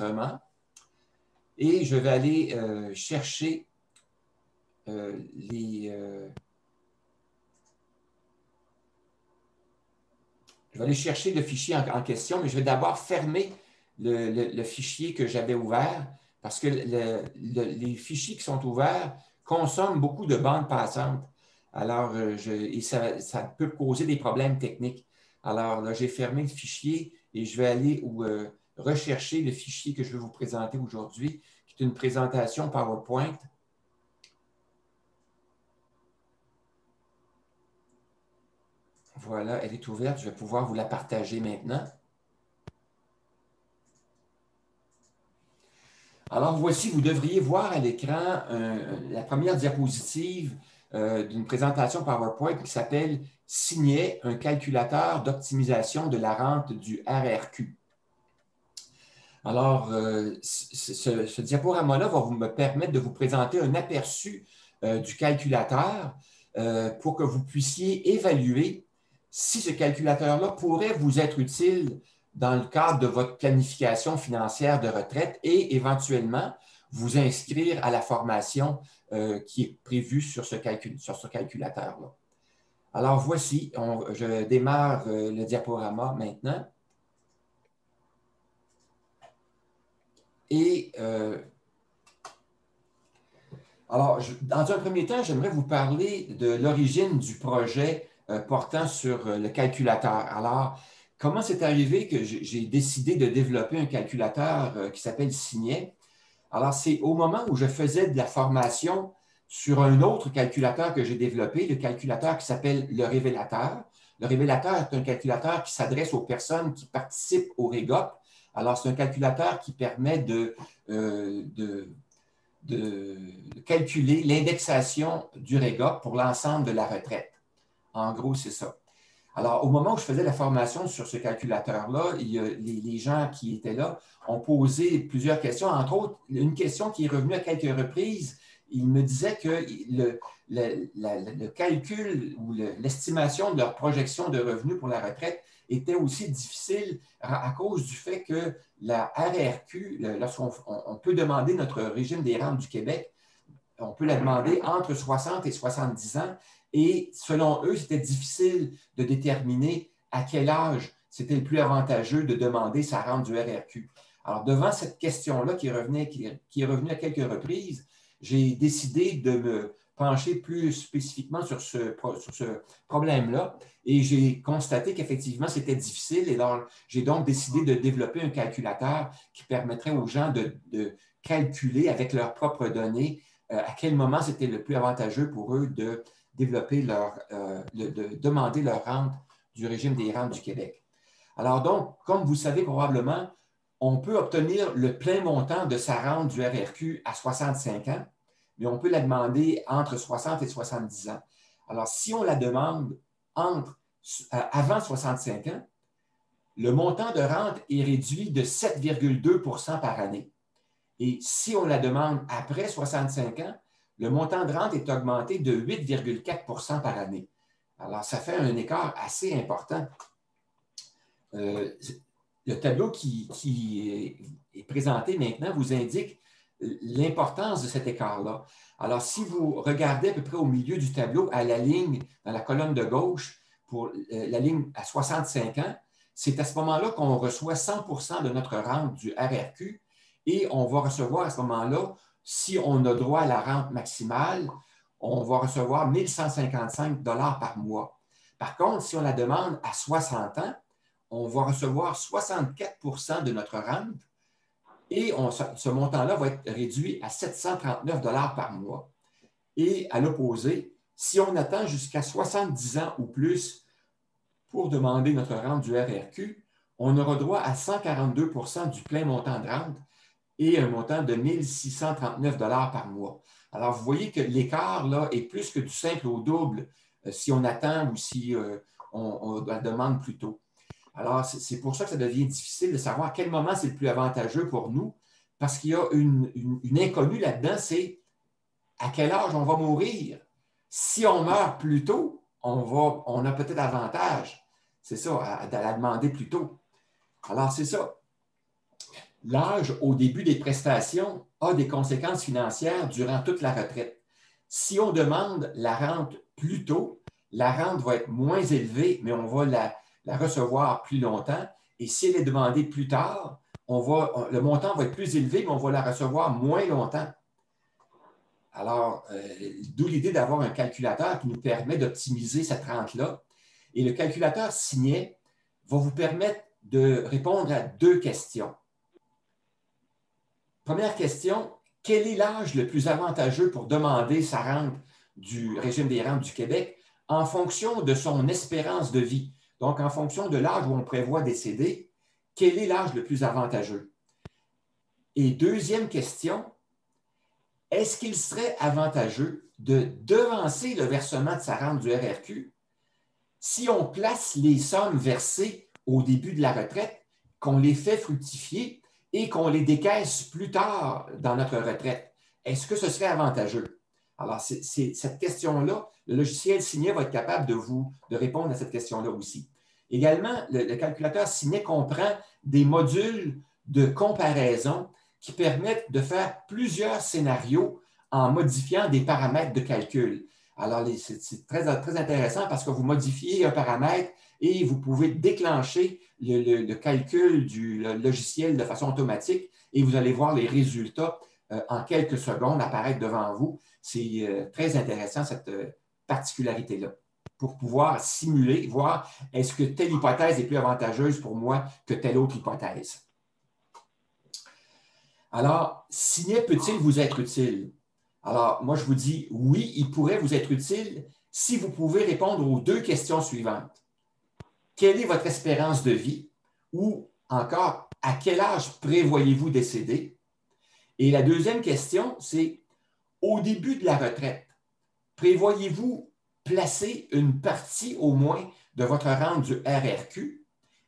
d'enregistrement et je vais aller chercher je vais aller chercher le fichier en question, mais je vais d'abord fermer le fichier que j'avais ouvert parce que les fichiers qui sont ouverts consomment beaucoup de bandes passantes. Alors, et ça peut causer des problèmes techniques. Alors, là, j'ai fermé le fichier et je vais aller rechercher le fichier que je vais vous présenter aujourd'hui, qui est une présentation PowerPoint. Voilà, elle est ouverte. Je vais pouvoir vous la partager maintenant. Alors, voici, vous devriez voir à l'écran la première diapositive d'une présentation PowerPoint qui s'appelle « Signet, un calculateur d'optimisation de la rente du RRQ ». Alors, ce diaporama-là va me permettre de vous présenter un aperçu du calculateur pour que vous puissiez évaluer si ce calculateur-là pourrait vous être utile dans le cadre de votre planification financière de retraite et éventuellement vous inscrire à la formation qui est prévue sur ce calculateur-là. Alors, voici, je démarre le diaporama maintenant. Et alors, dans un premier temps, j'aimerais vous parler de l'origine du projet portant sur le calculateur. Alors, comment c'est arrivé que j'ai décidé de développer un calculateur qui s'appelle Signet? Alors, c'est au moment où je faisais de la formation sur un autre calculateur que j'ai développé, le calculateur qui s'appelle le Révélateur. Le Révélateur est un calculateur qui s'adresse aux personnes qui participent au REGOP. Alors, c'est un calculateur qui permet de calculer l'indexation du REGOP pour l'ensemble de la retraite. En gros, c'est ça. Alors, au moment où je faisais la formation sur ce calculateur-là, les gens qui étaient là ont posé plusieurs questions. Entre autres, une question qui est revenue à quelques reprises, ils me disaient que le calcul ou l'estimation de leur projection de revenus pour la retraite était aussi difficile à cause du fait que la RRQ, lorsqu'on peut demander notre régime des rentes du Québec, on peut la demander entre 60 et 70 ans. Et selon eux, c'était difficile de déterminer à quel âge c'était le plus avantageux de demander sa rente du RRQ. Alors, devant cette question-là qui est revenue à quelques reprises, j'ai décidé de me pencher plus spécifiquement sur ce problème-là et j'ai constaté qu'effectivement, c'était difficile. Et j'ai donc décidé de développer un calculateur qui permettrait aux gens de calculer avec leurs propres données à quel moment c'était le plus avantageux pour eux de développer de demander leur rente du régime des rentes du Québec. Alors donc, comme vous savez probablement, on peut obtenir le plein montant de sa rente du RRQ à 65 ans, mais on peut la demander entre 60 et 70 ans. Alors, si on la demande avant 65 ans, le montant de rente est réduit de 7,2 % par année. Et si on la demande après 65 ans, le montant de rente est augmenté de 8,4 % par année. Alors, ça fait un écart assez important. Le tableau qui est présenté maintenant vous indique l'importance de cet écart-là. Alors, si vous regardez à peu près au milieu du tableau, à la ligne, dans la colonne de gauche, pour la ligne à 65 ans, c'est à ce moment-là qu'on reçoit 100 % de notre rente du RRQ et on va recevoir à ce moment-là, si on a droit à la rente maximale, on va recevoir 1 155 $ par mois. Par contre, si on la demande à 60 ans, on va recevoir 64 % de notre rente et ce montant-là va être réduit à 739 $ par mois. Et à l'opposé, si on attend jusqu'à 70 ans ou plus pour demander notre rente du RRQ, on aura droit à 142 % du plein montant de rente et un montant de 1 639 $ par mois. Alors, vous voyez que l'écart là est plus que du simple au double si on attend ou si on la demande plus tôt. Alors, c'est pour ça que ça devient difficile de savoir à quel moment c'est le plus avantageux pour nous, parce qu'il y a une inconnue là-dedans, c'est à quel âge on va mourir. Si on meurt plus tôt, on a peut-être avantage, c'est ça, à la demander plus tôt. Alors, c'est ça. L'âge au début des prestations a des conséquences financières durant toute la retraite. Si on demande la rente plus tôt, la rente va être moins élevée, mais on va la recevoir plus longtemps. Et si elle est demandée plus tard, le montant va être plus élevé, mais on va la recevoir moins longtemps. Alors, d'où l'idée d'avoir un calculateur qui nous permet d'optimiser cette rente-là. Et le calculateur Signet va vous permettre de répondre à 2 questions. Première question, quel est l'âge le plus avantageux pour demander sa rente du régime des rentes du Québec en fonction de son espérance de vie? Donc, en fonction de l'âge où on prévoit décéder, quel est l'âge le plus avantageux? Et deuxième question, est-ce qu'il serait avantageux de devancer le versement de sa rente du RRQ si on place les sommes versées au début de la retraite, qu'on les fait fructifier et qu'on les décaisse plus tard dans notre retraite? Est-ce que ce serait avantageux? Alors, c'est cette question-là, le logiciel Signet va être capable de répondre à cette question-là aussi. Également, le calculateur Signet comprend des modules de comparaison qui permettent de faire plusieurs scénarios en modifiant des paramètres de calcul. Alors, c'est très, très intéressant parce que vous modifiez un paramètre et vous pouvez déclencher le calcul du logiciel de façon automatique et vous allez voir les résultats en quelques secondes apparaître devant vous. C'est très intéressant, cette particularité-là, pour pouvoir simuler, voir est-ce que telle hypothèse est plus avantageuse pour moi que telle autre hypothèse. Alors, Signet peut-il vous être utile? Alors, moi, je vous dis oui, il pourrait vous être utile si vous pouvez répondre aux 2 questions suivantes. Quelle est votre espérance de vie? Ou encore, à quel âge prévoyez-vous décéder? Et la deuxième question, c'est au début de la retraite, prévoyez-vous placer une partie au moins de votre rente du RRQ?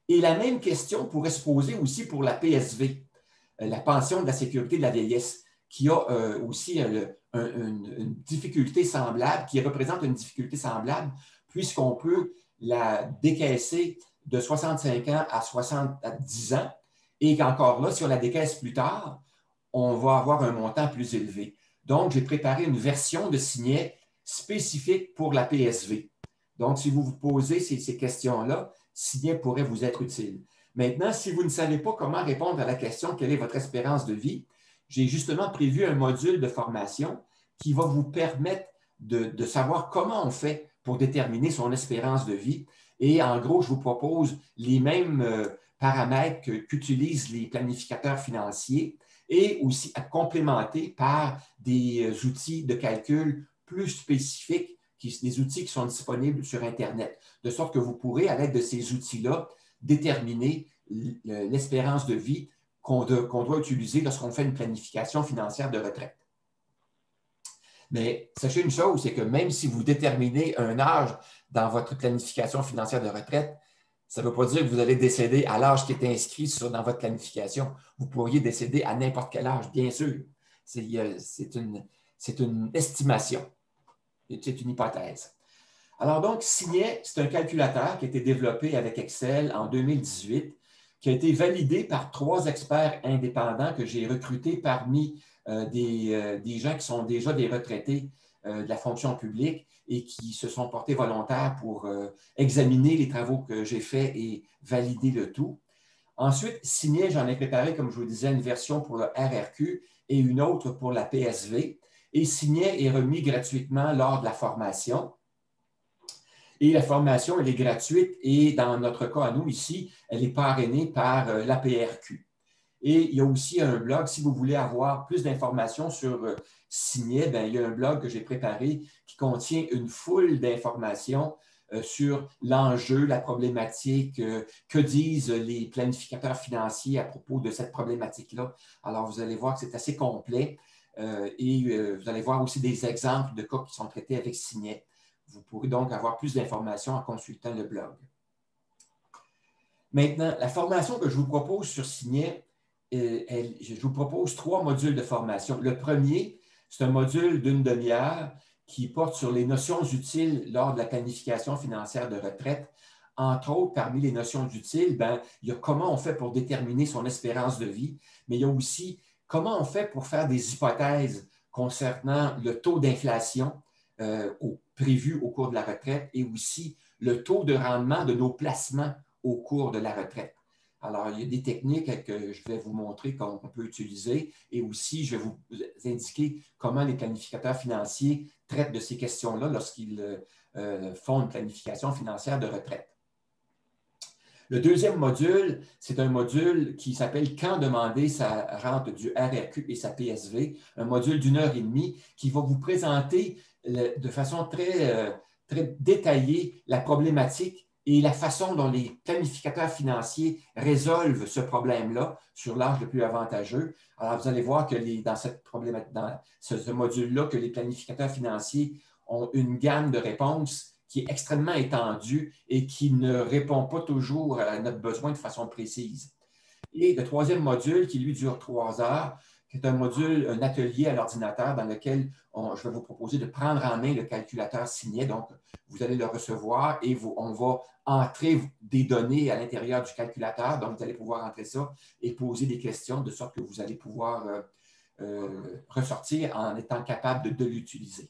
Et la même question pourrait se poser aussi pour la PSV, la pension de la sécurité de la vieillesse, qui a aussi une difficulté semblable, qui représente une difficulté semblable, puisqu'on peut la décaisser de 65 ans à 70 ans, et qu'encore là, si on la décaisse plus tard, on va avoir un montant plus élevé. Donc, j'ai préparé une version de Signet spécifique pour la PSV. Donc, si vous vous posez ces questions-là, Signet pourrait vous être utile. Maintenant, si vous ne savez pas comment répondre à la question « Quelle est votre espérance de vie », j'ai justement prévu un module de formation qui va vous permettre de savoir comment on fait pour déterminer son espérance de vie. Et en gros, je vous propose les mêmes paramètres qu'utilisent les planificateurs financiers et aussi à complémenter par des outils de calcul plus spécifiques, des outils qui sont disponibles sur Internet, de sorte que vous pourrez, à l'aide de ces outils-là, déterminer l'espérance de vie qu'on doit utiliser lorsqu'on fait une planification financière de retraite. Mais sachez une chose, c'est que même si vous déterminez un âge dans votre planification financière de retraite, ça ne veut pas dire que vous allez décéder à l'âge qui est inscrit dans votre planification. Vous pourriez décéder à n'importe quel âge, bien sûr. C'est une estimation. C'est une hypothèse. Alors donc, Signet, c'est un calculateur qui a été développé avec Excel en 2018, qui a été validé par 3 experts indépendants que j'ai recrutés parmi des gens qui sont déjà des retraités de la fonction publique et qui se sont portés volontaires pour examiner les travaux que j'ai faits et valider le tout. Ensuite, Signet, j'en ai préparé, comme je vous disais, une version pour le RRQ et une autre pour la PSV. Et Signet est remis gratuitement lors de la formation. Et la formation, elle est gratuite et dans notre cas à nous ici, elle est parrainée par l'APRQ. Et il y a aussi un blog, si vous voulez avoir plus d'informations sur Signet, il y a un blog que j'ai préparé qui contient une foule d'informations sur l'enjeu, la problématique, que disent les planificateurs financiers à propos de cette problématique-là. Alors, vous allez voir que c'est assez complet et vous allez voir aussi des exemples de cas qui sont traités avec Signet. Vous pourrez donc avoir plus d'informations en consultant le blog. Maintenant, la formation que je vous propose sur Signet, je vous propose 3 modules de formation. Le premier, c'est un module d'une demi-heure qui porte sur les notions utiles lors de la planification financière de retraite Entre autres, parmi les notions d'utile, il y a comment on fait pour déterminer son espérance de vie, mais il y a aussi comment on fait pour faire des hypothèses concernant le taux d'inflation prévu au cours de la retraite et aussi le taux de rendement de nos placements au cours de la retraite. Alors, il y a des techniques que je vais vous montrer qu'on peut utiliser et aussi, je vais vous indiquer comment les planificateurs financiers traitent de ces questions-là lorsqu'ils font une planification financière de retraite. Le deuxième module, c'est un module qui s'appelle « Quand demander sa rente du RRQ et sa PSV », un module d'1 heure et demie qui va vous présenter de façon très détaillée la problématique et la façon dont les planificateurs financiers résolvent ce problème-là sur l'âge le plus avantageux. Alors, vous allez voir que dans ce module-là, que les planificateurs financiers ont une gamme de réponses qui est extrêmement étendue et qui ne répond pas toujours à notre besoin de façon précise. Et le troisième module, qui lui dure 3 heures, qui est un module, un atelier à l'ordinateur dans lequel je vais vous proposer de prendre en main le calculateur signet. Donc, vous allez le recevoir et on va entrer des données à l'intérieur du calculateur. Donc, vous allez pouvoir entrer ça et poser des questions de sorte que vous allez pouvoir ressortir en étant capable de l'utiliser.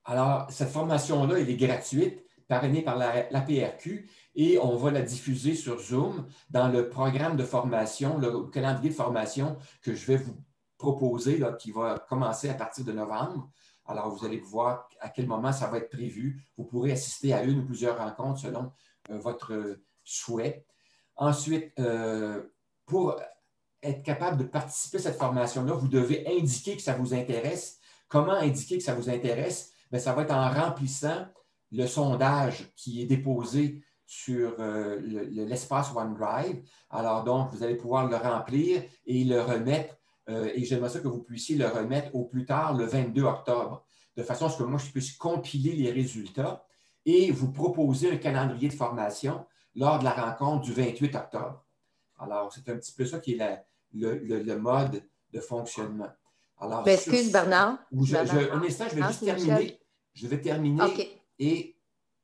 Alors, cette formation-là, elle est gratuite, parrainée par la PRQ, et on va la diffuser sur Zoom dans le programme de formation, le calendrier de formation que je vais vous proposer, là, qui va commencer à partir de novembre. Alors, vous allez voir à quel moment ça va être prévu. Vous pourrez assister à une ou plusieurs rencontres selon votre souhait. Ensuite, pour être capable de participer à cette formation-là, vous devez indiquer que ça vous intéresse. Comment indiquer que ça vous intéresse? Bien, ça va être en remplissant le sondage qui est déposé sur l'espace OneDrive. Alors, donc, vous allez pouvoir le remplir et le remettre, et j'aimerais ça que vous puissiez le remettre au plus tard le 22 octobre, de façon à ce que moi, je puisse compiler les résultats et vous proposer un calendrier de formation lors de la rencontre du 28 octobre. Alors, c'est un petit peu ça qui est le mode de fonctionnement. Alors, excuse, Bernard. Un instant, je vais juste terminer. Je vais terminer okay. Et